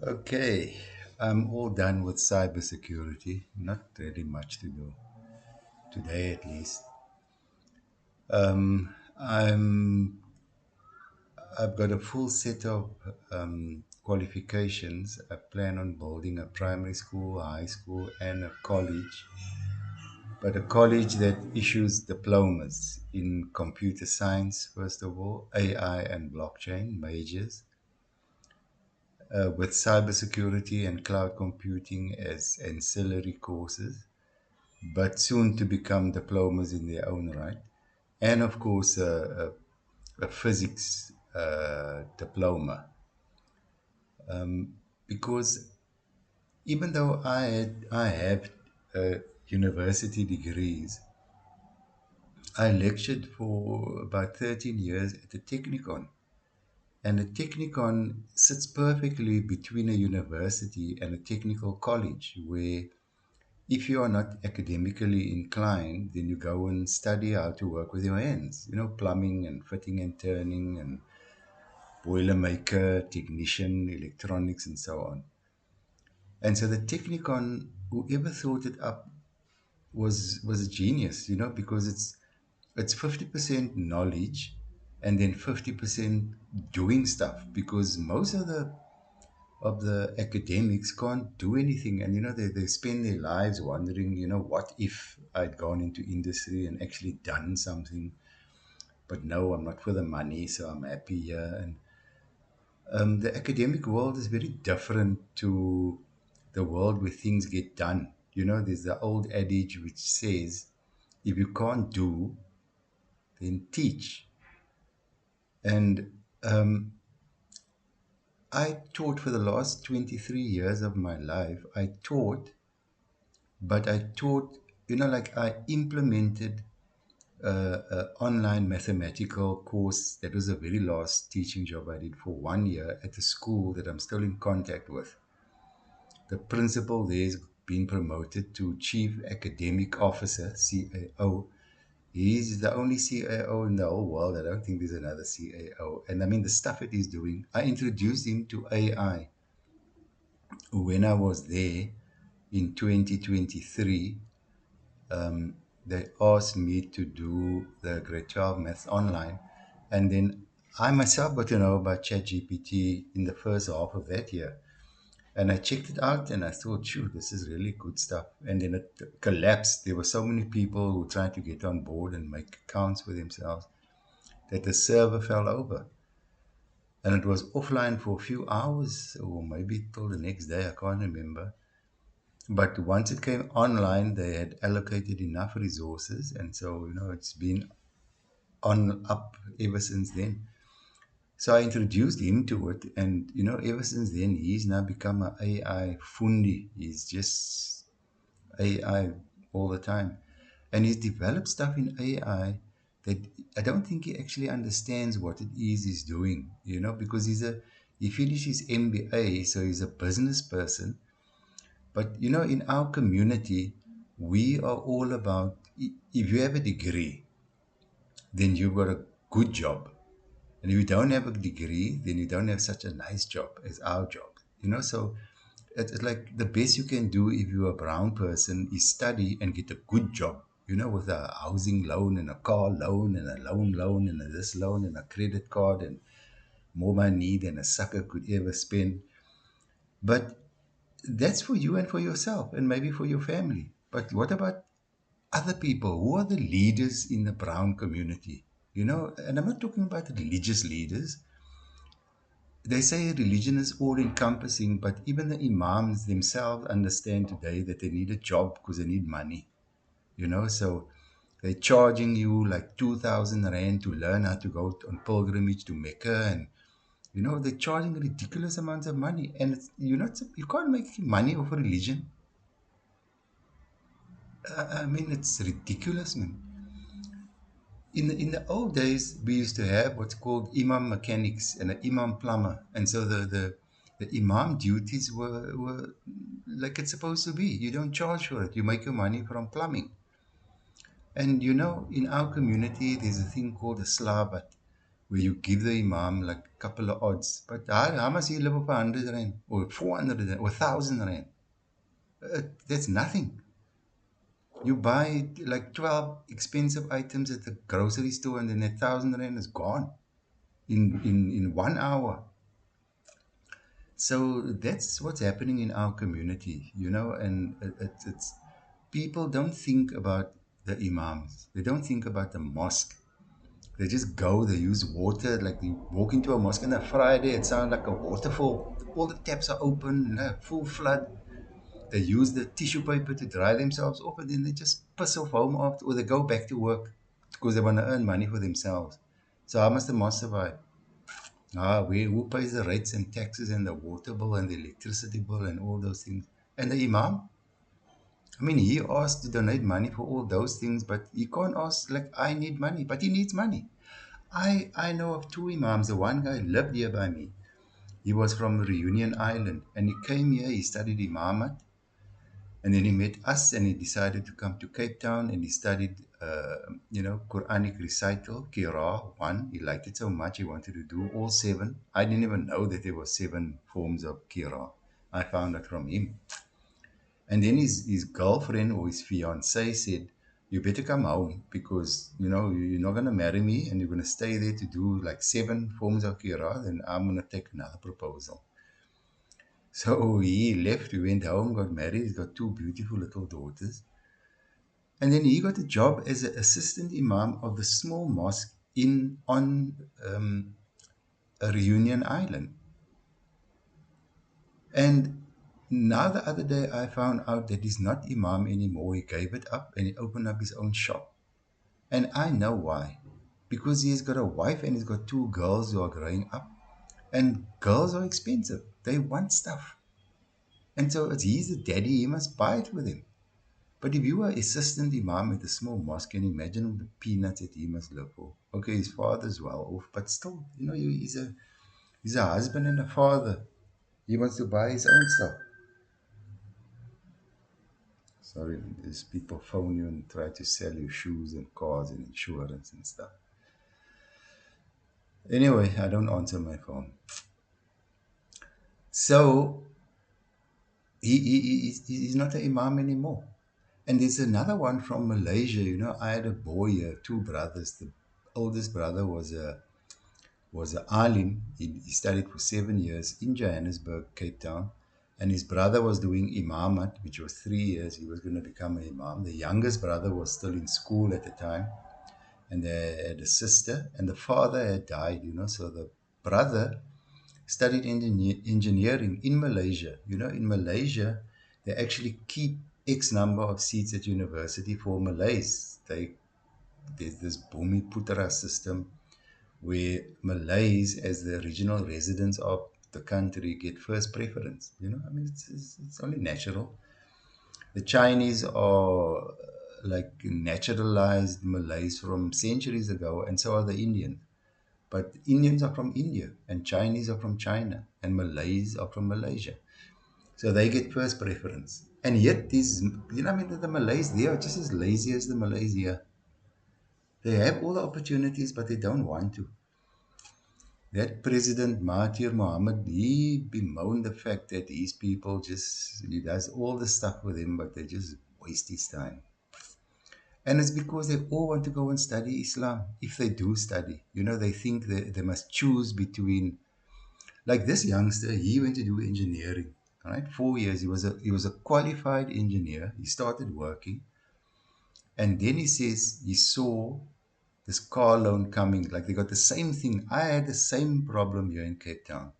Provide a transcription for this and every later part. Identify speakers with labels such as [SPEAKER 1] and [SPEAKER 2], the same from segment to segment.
[SPEAKER 1] Okay, I'm all done with cybersecurity. Not really much to do today, at least. I've got a full set of qualifications. I plan on building a primary school, a high school, and a college. But a college that issues diplomas in computer science, first of all, AI and blockchain majors, with cybersecurity and cloud computing as ancillary courses, but soon to become diplomas in their own right. And of course, a physics diploma. Because even though I have university degrees, I lectured for about 13 years at the Technikon. And the Technikon sits perfectly between a university and a technical college where if you are not academically inclined, then you go and study how to work with your hands, plumbing and fitting and turning and boilermaker, technician, electronics, and so on. And so the Technicon, whoever thought it up was a genius, because it's 50% knowledge and then 50% doing stuff, because most of the academics can't do anything, and they spend their lives wondering, what if I'd gone into industry and actually done something, but no, I'm not for the money, so I'm happy here. And the academic world is very different to the world where things get done. There's the old adage which says, if you can't do, then teach. And I taught for the last 23 years of my life. I taught, but I taught, like I implemented a online mathematical course. That was the very last teaching job I did for 1 year at a school that I'm still in contact with. The principal there is being promoted to Chief Academic Officer, CAO. He's the only CAO in the whole world. I don't think there's another CAO. And I mean, the stuff that he's doing, I introduced him to AI when I was there in 2023. They asked me to do the grade 12 maths online. And then I myself got to know about ChatGPT in the first half of that year. And I checked it out and I thought, shoot, this is really good stuff. And then it collapsed. There were so many people who tried to get on board and make accounts for themselves that the server fell over. And it was offline for a few hours or maybe till the next day. I can't remember. But once it came online, they had allocated enough resources. And so, it's been on up ever since then. So I introduced him to it, and ever since then, he's now become an AI fundi. He's just AI all the time, and he's developed stuff in AI that I don't think he actually understands what it is he's doing. Because he finished his MBA, so he's a business person. But in our community, we are all about if you have a degree, then you've got a good job. And if you don't have a degree, then you don't have such a nice job as our job. So it's like the best you can do if you're a brown person is study and get a good job, with a housing loan and a car loan and a loan and a this loan and a credit card and more money than a sucker could ever spend. But that's for you and for yourself and maybe for your family. But what about other people? Who are the leaders in the brown community? And I'm not talking about religious leaders. They say religion is all encompassing, but even the imams themselves understand today that they need a job because they need money, so they're charging you like 2,000 Rand to learn how to go on pilgrimage to Mecca. And, they're charging ridiculous amounts of money. And you can't make money off religion. I mean, it's ridiculous, man. In the old days, we used to have what's called imam mechanics and an imam plumber, and so the imam duties were like it's supposed to be. You don't charge for it; you make your money from plumbing. And in our community, there's a thing called a slabat, where you give the imam like a couple of odds. But how much he live off 100 rand or 400 rand or 1,000 rand? That's nothing. You buy like 12 expensive items at the grocery store and then 1,000 rand is gone in 1 hour. So that's what's happening in our community, and it's people don't think about the imams. They don't think about the mosque. They just go, they use water, like you walk into a mosque on a Friday, it sounds like a waterfall. All the taps are open, full flood. They use the tissue paper to dry themselves off, and then they just piss off home after, or they go back to work because they want to earn money for themselves. So how must the mosque survive? Who pays the rates and taxes and the water bill and the electricity bill and all those things? And the imam? I mean, he asked to donate money for all those things, but he can't ask, like, I need money, but he needs money. I know of two imams. The one guy lived here by me. He was from Reunion Island, and he came here, he studied imamat, and then he met us and he decided to come to Cape Town and he studied, Quranic recital, Qira 1. He liked it so much, he wanted to do all seven. I didn't even know that there were seven forms of Qira. I found out from him. And then his girlfriend or his fiance said, you better come home because, you're not going to marry me and you're going to stay there to do like seven forms of Qira. Then I'm going to take another proposal. So he left, we went home, got married, he's got two beautiful little daughters. And then he got a job as an assistant imam of the small mosque on a Reunion Island. And now the other day I found out that he's not imam anymore. He gave it up and he opened up his own shop. And I know why. Because he's got a wife and he's got two girls who are growing up. And girls are expensive. They want stuff. And so he's the daddy, he must buy it with him. But if you were assistant imam at a small mosque, can you imagine the peanuts that he must live for? Okay, his father's well off, but still, he's a husband and a father. He wants to buy his own stuff. Sorry, these people phone you and try to sell you shoes and cars and insurance and stuff. Anyway, I don't answer my phone. So he's not an imam anymore. And there's another one from Malaysia. I had a boy here, two brothers. The oldest brother was a alim. He studied for 7 years in Johannesburg, Cape Town. And his brother was doing imamat, which was 3 years. He was going to become an imam. The youngest brother was still in school at the time. And they had a sister. And the father had died. So the brother studied engineering in Malaysia. In Malaysia, they actually keep X number of seats at university for Malays. There's this Bumi Putra system where Malays, as the original residents of the country, get first preference. I mean, it's only natural. The Chinese are like naturalized Malays from centuries ago, and so are the Indians. But Indians are from India, and Chinese are from China, and Malays are from Malaysia. So they get first preference. And yet, I mean, the Malays, they are just as lazy as the Malays here. They have all the opportunities, but they don't want to. That President Mahathir Mohamad, he bemoaned the fact that these people he does all the stuff with him, but they just waste his time. And it's because they all want to go and study Islam. If they do study, they think they must choose between, like this youngster, he went to do engineering, right? 4 years. He was a qualified engineer. He started working. And then he says he saw this car loan coming, like they got the same thing. I had the same problem here in Cape Town.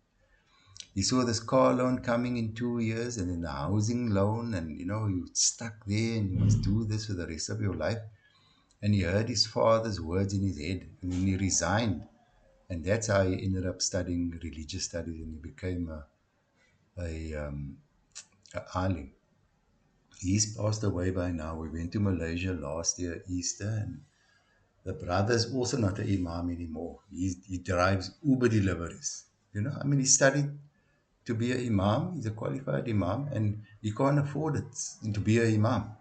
[SPEAKER 1] He saw this car loan coming in 2 years and then the housing loan, and you're stuck there and you must do this for the rest of your life. And he heard his father's words in his head, and then he resigned. And that's how he ended up studying religious studies, and he became a alim. He's passed away by now. We went to Malaysia last year, Easter, and the brother's also not an imam anymore. He drives Uber deliveries. I mean, he studied to be an imam. He's a qualified imam, and he can't afford it to be an imam.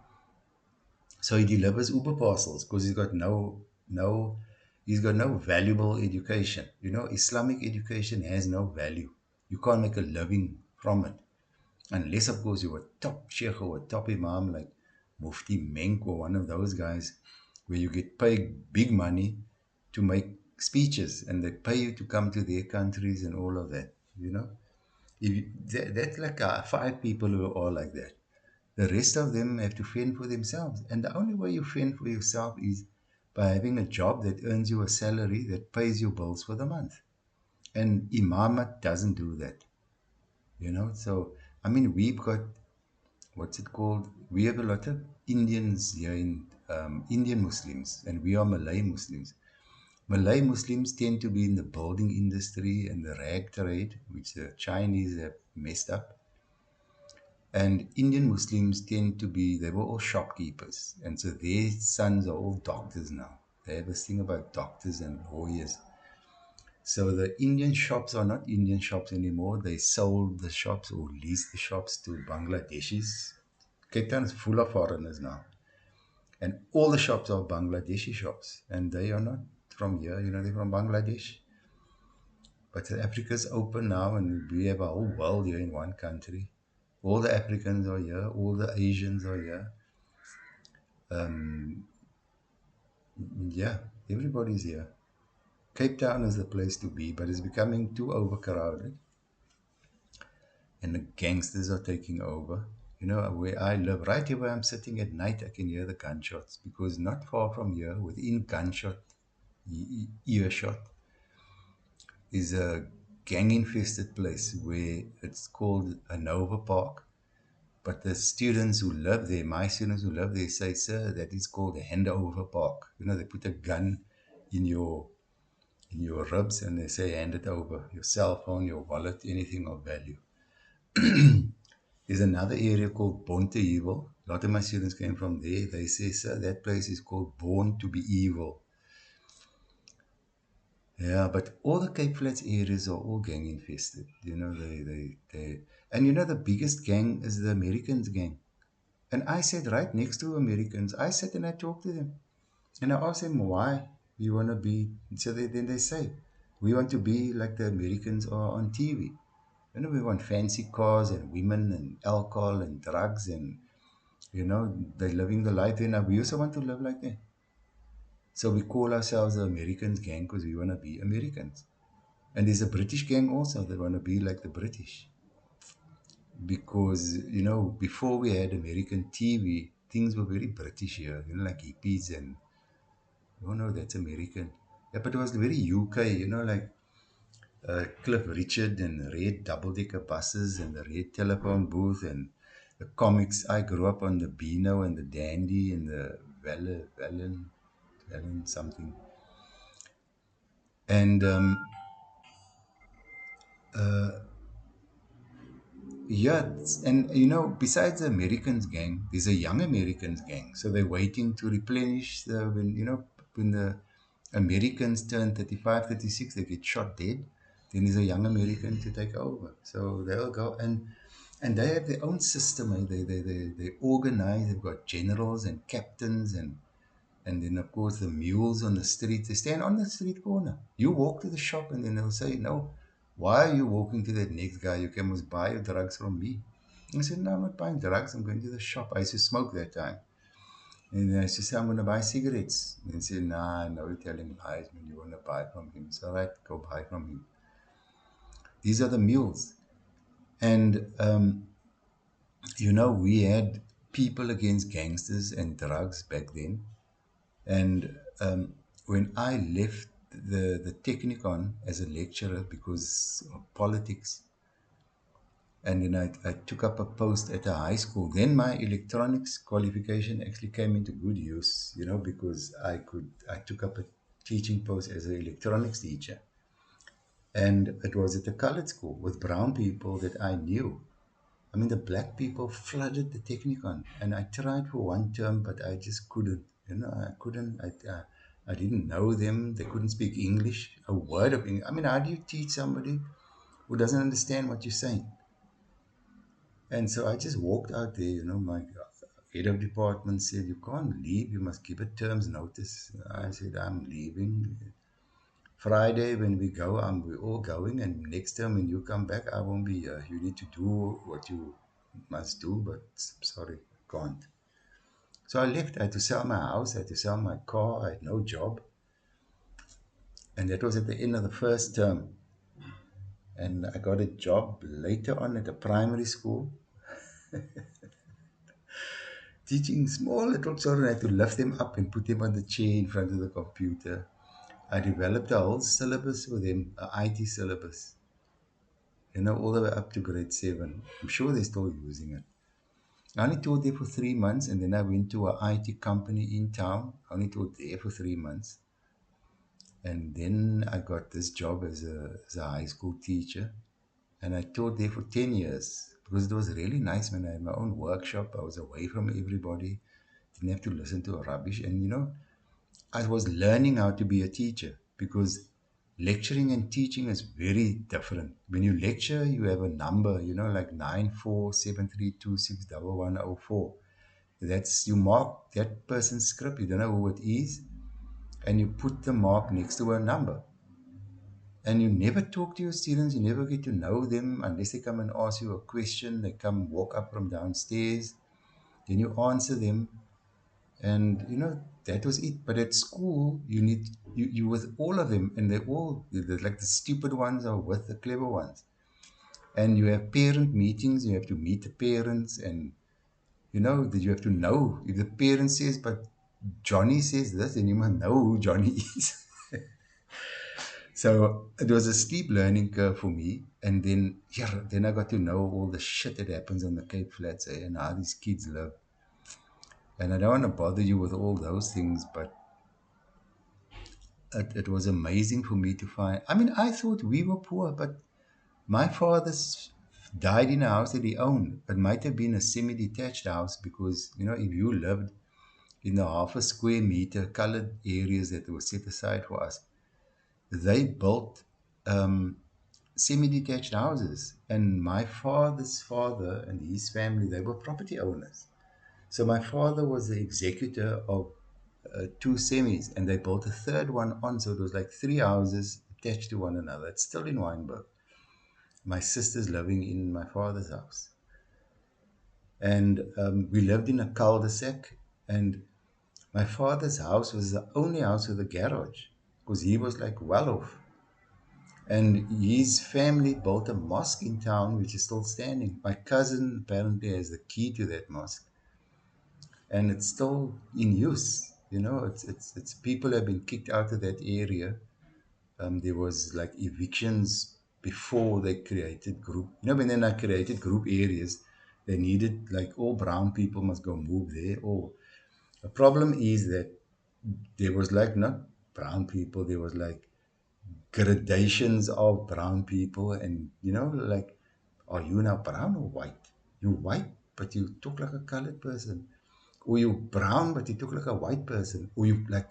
[SPEAKER 1] So he delivers Uber parcels because he's got no He's got no valuable education. Islamic education has no value. You can't make a living from it. Unless, of course, you're a top sheikh or a top imam like Mufti Menk or one of those guys where you get paid big money to make speeches and they pay you to come to their countries and all of that, you know. That's like five people who are all like that. The rest of them have to fend for themselves. And the only way you fend for yourself is by having a job that earns you a salary that pays your bills for the month. And Imamat doesn't do that. So, I mean, we've got, what's it called? We have a lot of Indians here in Indian Muslims, and we are Malay Muslims. Malay Muslims tend to be in the building industry and the rag trade, which the Chinese have messed up. And Indian Muslims tend to be, they were all shopkeepers. And so their sons are all doctors now. They have this thing about doctors and lawyers. So the Indian shops are not Indian shops anymore. They sold the shops or leased the shops to Bangladeshis. Cape Town is full of foreigners now. And all the shops are Bangladeshi shops. And they are not from here, they're from Bangladesh. But Africa's open now, and we have a whole world here in one country. All the Africans are here, all the Asians are here. Um, yeah, everybody's here. Cape Town is the place to be, but it's becoming too overcrowded, and the gangsters are taking over. Where I live, right here where I'm sitting at night, I can hear the gunshots because not far from here, within gunshot, earshot, is a gang infested place where it's called Anova Park. But the students who live there, my students who live there, say, sir, that is called a handover park. They put a gun in your ribs and they say, hand it over. Your cell phone, your wallet, anything of value. There's another area called Bonte Evil. A lot of my students came from there. They say, sir, that place is called Born to be Evil. Yeah, but all the Cape Flats areas are all gang infested. And the biggest gang is the Americans gang. And I sat right next to Americans. I sat and I talked to them. And I asked them why you want to be. So then they say, we want to be like the Americans are on TV. We want fancy cars and women and alcohol and drugs and, they're living the life there. Now we also want to live like that. So we call ourselves the Americans gang because we want to be Americans. And there's a British gang also that want to be like the British. Because, before we had American TV, things were very British here, like hippies and, oh no, that's American. Yeah, but it was very UK, like Cliff Richard and red double-decker buses and the red telephone booth and the comics. I grew up on the Beano and the Dandy and the Valen something. And yeah, and besides the Americans gang, there's a young Americans gang. So they're waiting to replenish when the Americans turn 35, 36, they get shot dead. Then there's a young American to take over. So they'll go and they have their own system. They organize. They've got generals and captains and then of course the mules on the street. They stand on the street corner. You walk to the shop and then they'll say, no, why are you walking to that next guy? You can must buy your drugs from me. I said, no, I'm not buying drugs. I'm going to the shop. I used to smoke that time. And I used to say, I'm going to buy cigarettes. And they said, nah, no, you're telling lies when you want to buy from him. It's all right, go buy from him. These are the mules. And, we had people against gangsters and drugs back then. And when I left the Technikon as a lecturer because of politics, and then I took up a post at a high school, then my electronics qualification actually came into good use, because I took up a teaching post as an electronics teacher. And it was at a colored school with brown people that I knew. I mean, the black people flooded the Technikon, and I tried for one term, but I just couldn't. I couldn't. I didn't know them. They couldn't speak English, a word of English. I mean, how do you teach somebody who doesn't understand what you're saying? And so I just walked out there. My head of department said, you can't leave, you must give a term's notice. I said, I'm leaving. Friday when we go, we're all going, and next time when you come back, I won't be here. You need to do what you must do, but sorry, can't. So I left. I had to sell my house, I had to sell my car, I had no job. And that was at the end of the first term. And I got a job later on at a primary school, teaching small little children. I had to lift them up and put them on the chair in front of the computer. I developed a whole syllabus for them, a IT syllabus, all the way up to grade 7. I'm sure they're still using it. I only taught there for 3 months, and then I went to a IT company in town. I only taught there for 3 months. And then I got this job as a high school teacher. And I taught there for 10 years because it was really nice when I had my own workshop. I was away from everybody, didn't have to listen to rubbish. And, I was learning how to be a teacher because lecturing and teaching is very different. When you lecture, you have a number, like 9473261104. That's you mark that person's script. You don't know who it is, and you put the mark next to a number. And you never talk to your students. You never get to know them unless they come and ask you a question. They come walk up from downstairs, then you answer them, and that was it. But at school, you with all of them, and they're like the stupid ones are with the clever ones. And you have parent meetings. You have to meet the parents, and that you have to know if the parent says, but Johnny says this, then you must know who Johnny is. So it was a steep learning curve for me. And then, yeah, then I got to know all the shit that happens on the Cape Flats, and how these kids live. And I don't want to bother you with all those things, but it was amazing for me to find. I mean, I thought we were poor, but my father's died in a house that he owned. It might have been a semi-detached house because, if you lived in the half a square meter colored areas that were set aside for us, they built semi-detached houses. And my father's father and his family, they were property owners. So my father was the executor of two semis, and they built a third one on. So it was like three houses attached to one another. It's still in Wynberg. My sister's living in my father's house. And we lived in a cul-de-sac. And my father's house was the only house with a garage because he was like well off. And his family built a mosque in town, which is still standing. My cousin apparently has the key to that mosque, and it's still in use. It's people have been kicked out of that area. There was like evictions before they created group. When they not created group areas, they needed like all brown people must go move there. Or the problem is that there was like not brown people. There was like gradations of brown people, and like, are you now brown or white? You white but you talk like a colored person, or you brown but you talk like a white person, or you like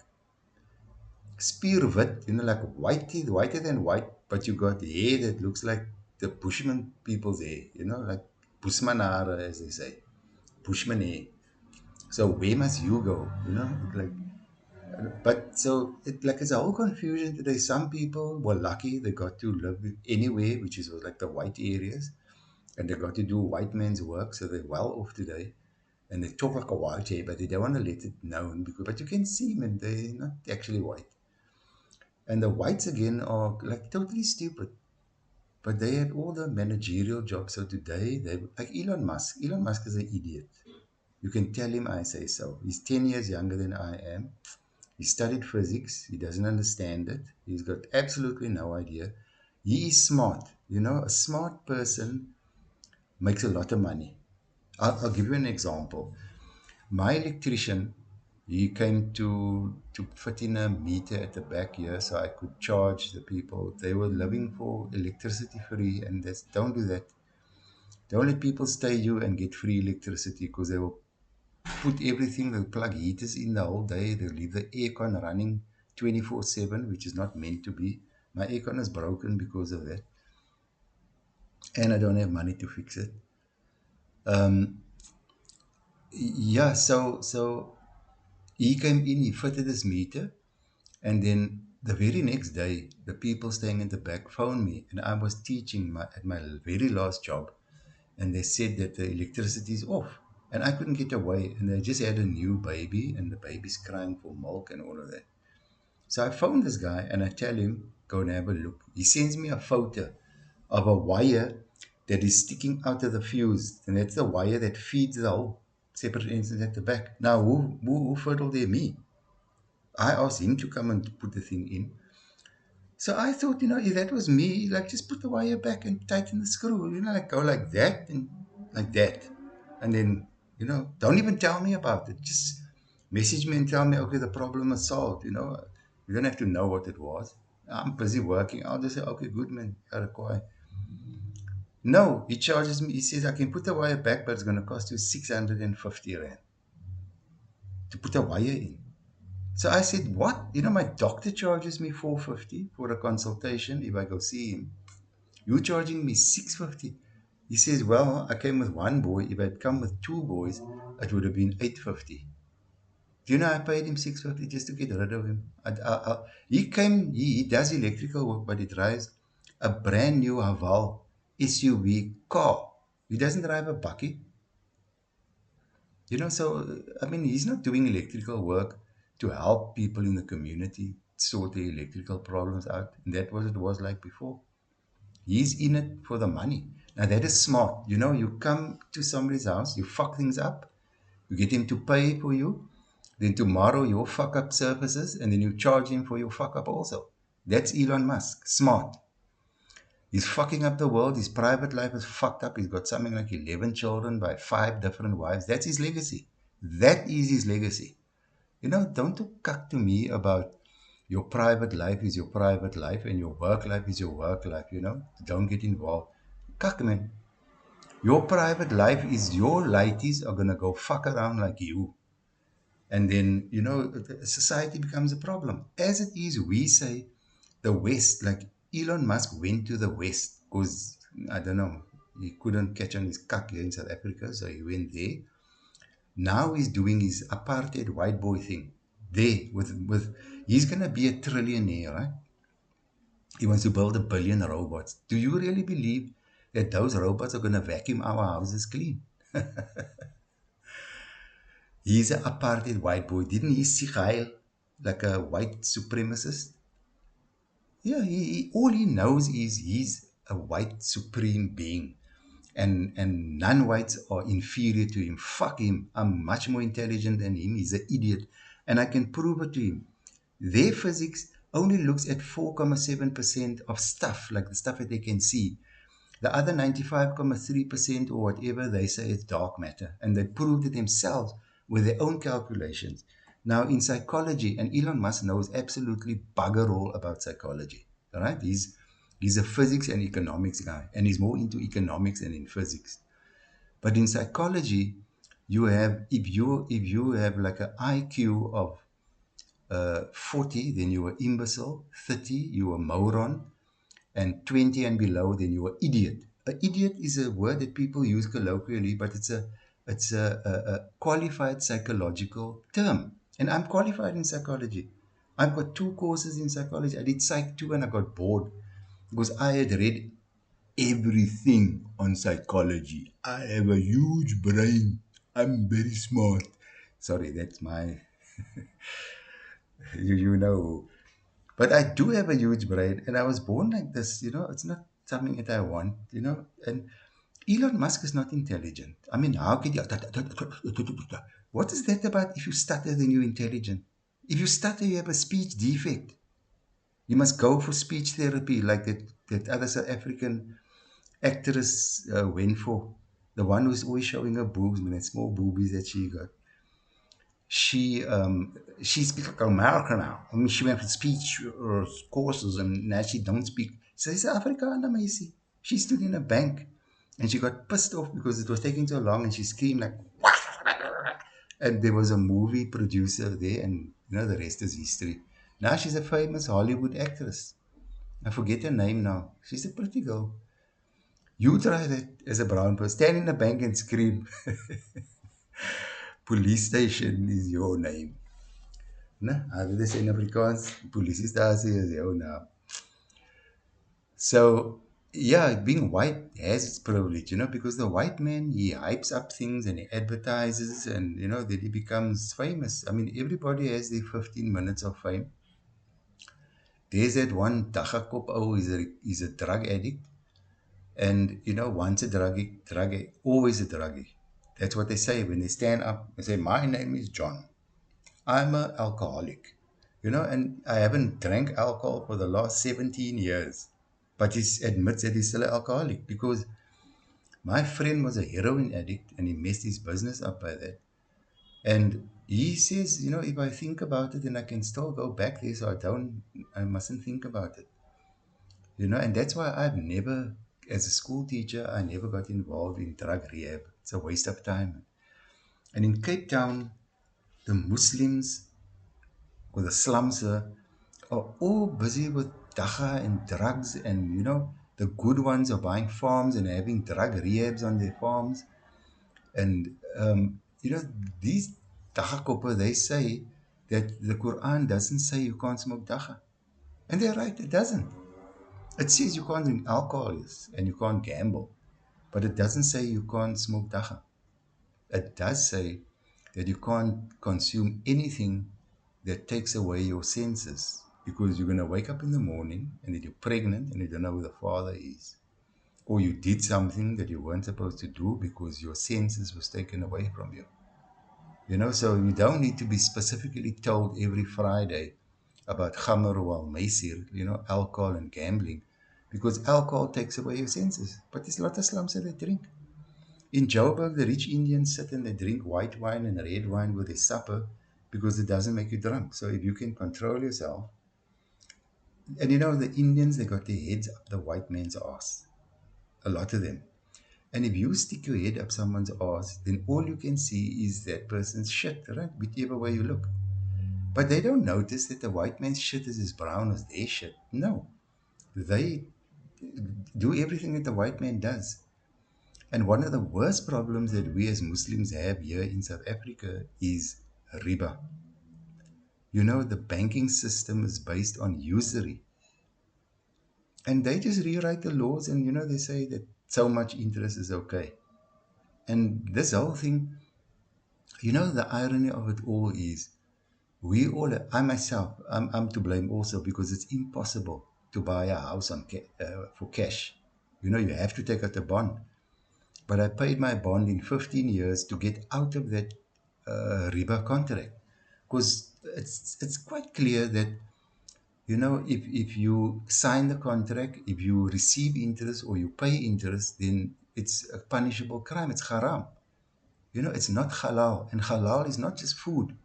[SPEAKER 1] spierwit, like whiter than white, but you got hair that looks like the bushman people's hair, like bushman hare, as they say, bushman hair. So where must you go, like. But so it's a whole confusion today. Some people were lucky; they got to live anywhere, which is was like the white areas, and they got to do white man's work. So they're well off today, and they talk like a white hair, but they don't want to let it known because. But you can see them; they're not actually white. And the whites again are like totally stupid, but they have all the managerial jobs. So today they like Elon Musk. Elon Musk is an idiot. You can tell him I say so. He's 10 years younger than I am. He studied physics. He doesn't understand it. He's got absolutely no idea. He is smart. A smart person makes a lot of money. I'll give you an example. My electrician, he came to fit in a meter at the back here so I could charge the people. They were living for electricity free, and don't do that. Don't let people stay you and get free electricity because they will put everything, they'll plug heaters in the whole day, they'll leave the aircon running 24/7, which is not meant to be. My aircon is broken because of that, and I don't have money to fix it. Yeah, so he came in, he fitted his meter, and then the very next day, the people staying in the back phoned me, and I was teaching at my very last job, and they said that the electricity is off, and I couldn't get away, and they just had a new baby, and the baby's crying for milk and all of that. So I phoned this guy, and I tell him, go and have a look. He sends me a photo of a wire that is sticking out of the fuse, and that's the wire that feeds the whole separate engines at the back. Now, who fiddled there? Me. I asked him to come and put the thing in. So I thought, if that was me, like just put the wire back and tighten the screw, like go like that and like that. And then, don't even tell me about it. Just message me and tell me, okay, the problem is solved. You don't have to know what it was. I'm busy working. I'll just say, okay, good man, you're quiet. No, he charges me. He says, I can put the wire back, but it's going to cost you 650 Rand to put a wire in. So I said, what? My doctor charges me 450 for a consultation if I go see him. You're charging me 650. He says, well, I came with one boy. If I'd come with two boys, it would have been 850. Do you know I paid him 650 just to get rid of him? He came, he does electrical work, but he drives a brand new Haval SUV car. He doesn't drive a bucket. So, I mean, he's not doing electrical work to help people in the community sort the electrical problems out. And that was what it was like before. He's in it for the money. Now, that is smart. You come to somebody's house, you fuck things up, you get him to pay for you, then tomorrow your fuck up surfaces, and then you charge him for your fuck up also. That's Elon Musk. Smart. He's fucking up the world. His private life is fucked up. He's got something like 11 children by 5 different wives. That's his legacy. That is his legacy. Don't talk to me about your private life is your private life and your work life is your work life. Don't get involved. Kak, man. Your private life is your lighties are going to go fuck around like you. And then, society becomes a problem. As it is, we say the West, like Elon Musk went to the West because, I don't know, he couldn't catch on his cuck here in South Africa, so he went there. Now he's doing his apartheid white boy thing. There, with he's going to be a trillionaire, right? He wants to build 1 billion robots. Do you really believe that those robots are going to vacuum our houses clean? He's an apartheid white boy. Didn't he see Kyle like a white supremacist? Yeah, all he knows is he's a white supreme being. And non-whites are inferior to him. Fuck him. I'm much more intelligent than him. He's an idiot. And I can prove it to him. Their physics only looks at 4.7% of stuff, like the stuff that they can see. The other 95.3% or whatever, they say it's dark matter. And they proved it themselves with their own calculations. Now, in psychology, and Elon Musk knows absolutely bugger all about psychology. All right? He's a physics and economics guy, and he's more into economics than in physics. But in psychology, if you have like an IQ of 40, then you're an imbecile. 30, you're a moron. And 20 and below, then you're an idiot. An idiot is a word that people use colloquially, but it's a qualified psychological term. And I'm qualified in psychology. I've got 2 courses in psychology. I did Psych 2 and I got bored because I had read everything on psychology. I have a huge brain. I'm very smart. Sorry, that's my, you know. But I do have a huge brain, and I was born like this. It's not something that I want. And Elon Musk is not intelligent. I mean, how could you? What is that about if you stutter, then you're intelligent? If you stutter, you have a speech defect. You must go for speech therapy, like that other South African actress went for. The one who's always showing her boobs, man, that small boobies that she got. She speaks like American now. I mean, she went for speech courses, and now she don't speak. So she's Afrikaner, Macy. She stood in a bank, and she got pissed off because it was taking so long, and she screamed like, and there was a movie producer there, and the rest is history. Now she's a famous Hollywood actress. I forget her name now. She's a pretty girl. You try that as a brown person. Stand in a bank and scream. Police station is your name. Né? How do they say in Afrikaans? Polisiestasie is your name. So, yeah, being white has its privilege, because the white man, he hypes up things and he advertises and, then he becomes famous. I mean, everybody has their 15 minutes of fame. There's that one Dagakop ou is a drug addict. And, once a druggie, always a druggie. That's what they say when they stand up. They say, my name is John. I'm an alcoholic. And I haven't drank alcohol for the last 17 years. But he admits that he's still an alcoholic because my friend was a heroin addict and he messed his business up by that. And he says, if I think about it, then I can still go back there, so I mustn't think about it. And that's why I've never, as a school teacher, I never got involved in drug rehab. It's a waste of time. And in Cape Town, the Muslims or the slums are all busy with dagga and drugs, and the good ones are buying farms and having drug rehabs on their farms. And these dagga koppe, they say that the Quran doesn't say you can't smoke dagga. And they're right, it doesn't. It says you can't drink alcohol and you can't gamble, but it doesn't say you can't smoke dagga. It does say that you can't consume anything that takes away your senses, because you're going to wake up in the morning and then you're pregnant and you don't know who the father is. Or you did something that you weren't supposed to do because your senses was taken away from you. So you don't need to be specifically told every Friday about khamr or maisir, alcohol and gambling, because alcohol takes away your senses. But there's a lot of slums that they drink. In Joburg, the rich Indians sit and they drink white wine and red wine with their supper because it doesn't make you drunk. So if you can control yourself, and the Indians, they got their heads up the white man's ass, a lot of them. And if you stick your head up someone's ass, then all you can see is that person's shit, right? Whichever way you look. But they don't notice that the white man's shit is as brown as their shit. No. They do everything that the white man does. And one of the worst problems that we as Muslims have here in South Africa is riba. The banking system is based on usury. And they just rewrite the laws and, they say that so much interest is okay. And this whole thing, the irony of it all is we all, I myself, I'm to blame also because it's impossible to buy a house for cash. You have to take out a bond. But I paid my bond in 15 years to get out of that riba contract. Because it's quite clear that, if you sign the contract, if you receive interest or you pay interest, then it's a punishable crime. It's haram. It's not halal. And halal is not just food.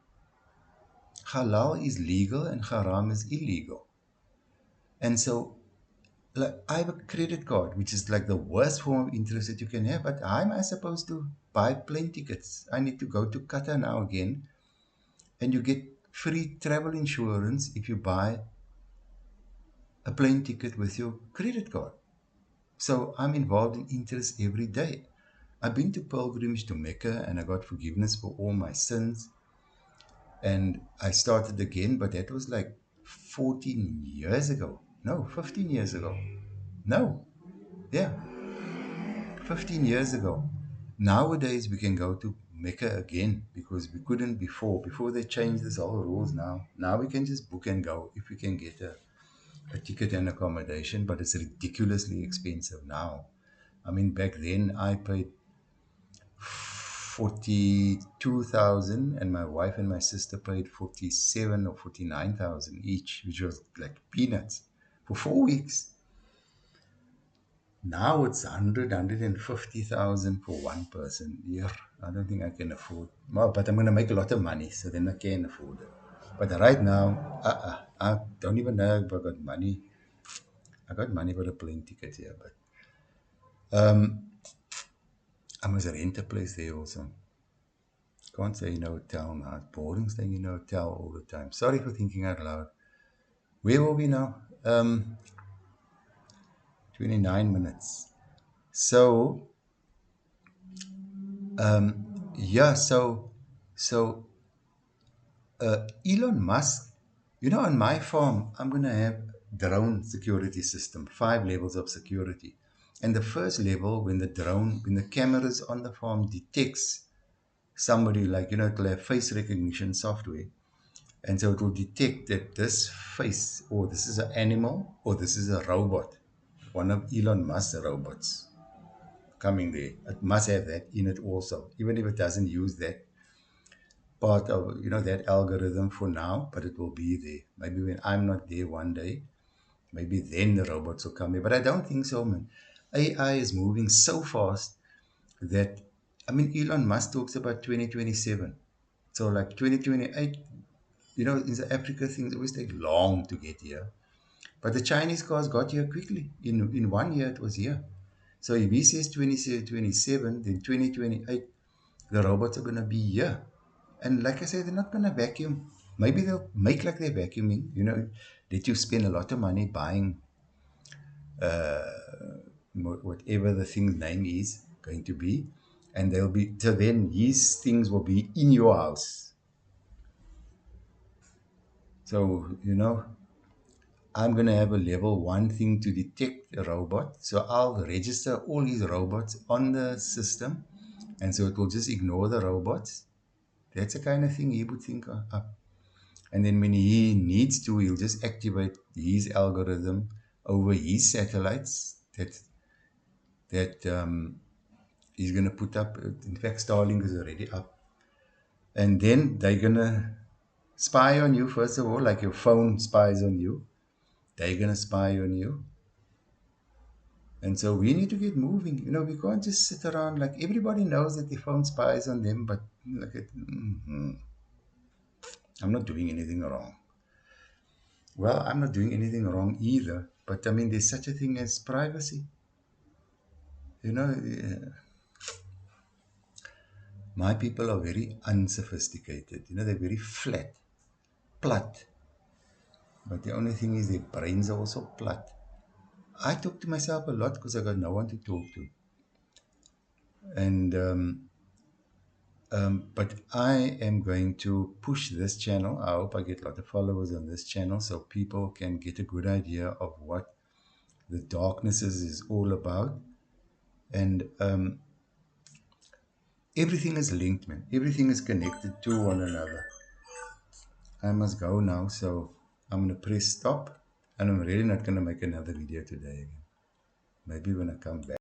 [SPEAKER 1] Halal is legal and haram is illegal. And so, like, I have a credit card, which is like the worst form of interest that you can have. But how am I supposed to buy plane tickets? I need to go to Qatar now again, and you get free travel insurance if you buy a plane ticket with your credit card. So I'm involved in interest every day. I've been to pilgrimage to Mecca and I got forgiveness for all my sins. And I started again, but that was like 14 years ago. No, 15 years ago. No, yeah, 15 years ago. Nowadays, we can go to Mecca again because we couldn't before. Before they changed this whole rules now. Now we can just book and go if we can get a ticket and accommodation, but it's ridiculously expensive now. I mean, back then I paid 42,000 and my wife and my sister paid 47 or 49,000 each, which was like peanuts for 4 weeks. Now it's 150,000 for one person. Yeah, I don't think I can afford. Well, but I'm going to make a lot of money, so then I can afford it. But right now, I don't even know if I got money. I got money for the plane ticket here, but I must rent a place there also. Can't say in a hotel now. It's boring staying in a hotel all the time. Sorry for thinking out loud. Where were we now? 29 minutes. So, yeah, so So Elon Musk, on my farm, I'm going to have drone security system, 5 levels of security. And the first level, when the cameras on the farm detects somebody, like, it'll have face recognition software. And so it will detect that this face, or this is an animal, or this is a robot, one of Elon Musk's robots coming there. It must have that in it also, even if it doesn't use that part of, that algorithm for now, but it will be there. Maybe when I'm not there one day, maybe then the robots will come here. But I don't think so, man. AI is moving so fast that, I mean, Elon Musk talks about 2027. So like 2028, in South Africa, things always take long to get here. But the Chinese cars got here quickly. In one year, it was here. So if he says 2027, then 2028, the robots are going to be here. And like I said, they're not going to vacuum. Maybe they'll make like they're vacuuming, that you spend a lot of money buying whatever the thing's name is going to be. And they'll be, so then his things will be in your house. So, I'm going to have a level 1 thing to detect a robot. So I'll register all these robots on the system. And so it will just ignore the robots. That's the kind of thing he would think up. And then when he needs to, he'll just activate his algorithm over his satellites that he's going to put up. In fact, Starlink is already up. And then they're going to spy on you, first of all, like your phone spies on you. They're going to spy on you. And so we need to get moving. We can't just sit around. Like, everybody knows that the phone spies on them, but look at, I'm not doing anything wrong. Well, I'm not doing anything wrong either. But I mean, there's such a thing as privacy. My people are very unsophisticated. They're very flat, plat. But the only thing is their brains are also plat. I talk to myself a lot because I got no one to talk to. And but I am going to push this channel. I hope I get a lot of followers on this channel so people can get a good idea of what the darknesses is all about. And everything is linked, man. Everything is connected to one another. I must go now, so I'm going to press stop. And I'm really not going to make another video today again. Maybe when I come back.